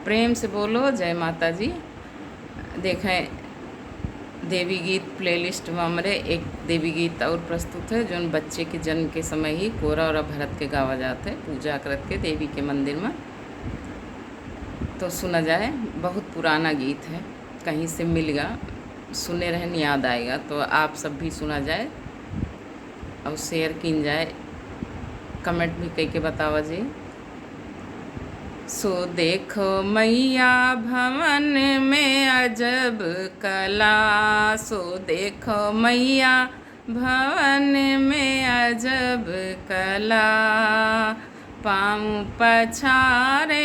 प्रेम से बोलो जय माता जी। देखें, देवी गीत प्लेलिस्ट में हमारे एक देवी गीत और प्रस्तुत है जो बच्चे के जन्म के समय ही कोरा और भरत के गावा जाते हैं पूजा करत के देवी के मंदिर में। तो सुना जाए, बहुत पुराना गीत है, कहीं से मिल गया, सुने रहन याद आएगा। तो आप सब भी सुना जाए और शेयर किन जाए, कमेंट भी कह के बतावा जी। सो देखो मैया भवन में अजब कला, सो देखो मैया भवन में अजब कला। पाँव पछारे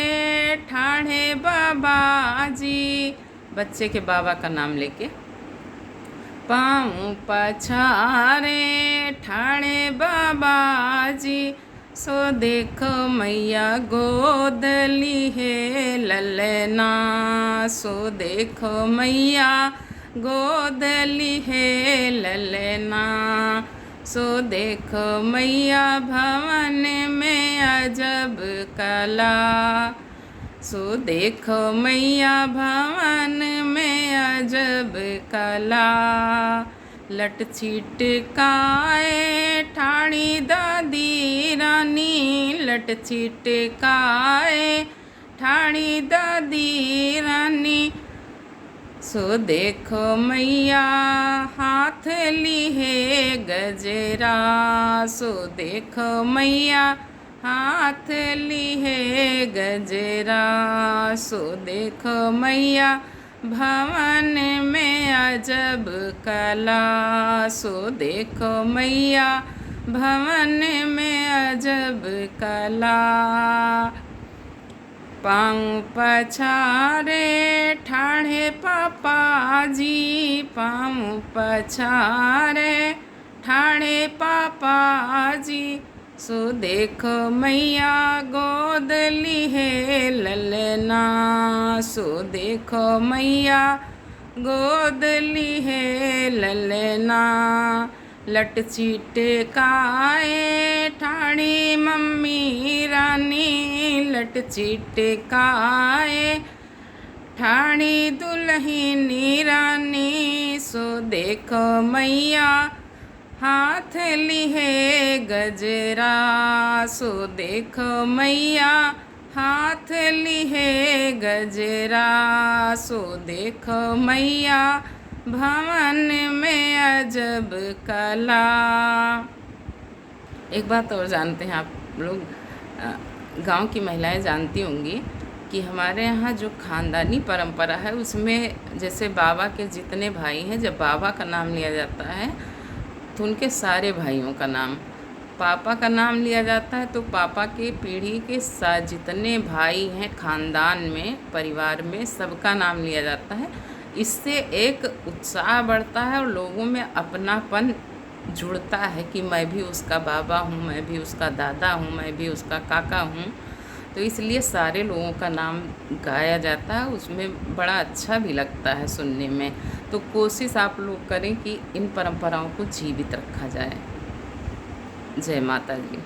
ठाणे बाबा जी, बच्चे के बाबा का नाम लेके। पाँव पछारे ठाणे बाबा जी, सो देखो मैया गोद ली है ललना, सो देखो मैया गोद ली है ललना। सो देखो मैया भवन में अजब कला, सो देखो मैया भवन में अजब कला। लट छिटकाए ठाणी दादी रानी, लट छिटकाए ठाणी दादी रानी। सो देखो मैया हाथ ली है गजरा, सो देखो मैया हाथ ली है गजरा। सो देखो मैया भवन में अजब कला, सो देखो मैया भवन में अजब कला। पाँव पछारे ठाणे पापा जी, पाँव पछारे ठाणे पापा जी, सो देखो मैया गोद ली है ललना, सो देखो मैया गोद ली है ललना। लट छिटकाए ठाणी मम्मी रानी, लट छिटकाए ठाणी दुल्हनी रानी। सो देखो मैया हाथ ली है गजरा, सो देखो मैया हाथ ली है गजरा। सो देखो मैया भवन में अजब कला। एक बात और जानते हैं आप लोग, गांव की महिलाएं जानती होंगी कि हमारे यहाँ जो ख़ानदानी परंपरा है उसमें जैसे बाबा के जितने भाई हैं, जब बाबा का नाम लिया जाता है तो उनके सारे भाइयों का नाम, पापा का नाम लिया जाता है तो पापा के पीढ़ी के साथ जितने भाई हैं ख़ानदान में, परिवार में, सबका नाम लिया जाता है। इससे एक उत्साह बढ़ता है और लोगों में अपनापन जुड़ता है कि मैं भी उसका बाबा हूँ, मैं भी उसका दादा हूँ, मैं भी उसका काका हूँ। तो इसलिए सारे लोगों का नाम गाया जाता है, उसमें बड़ा अच्छा भी लगता है सुनने में। तो कोशिश आप लोग करें कि इन परंपराओं को जीवित रखा जाए। जय माता जी।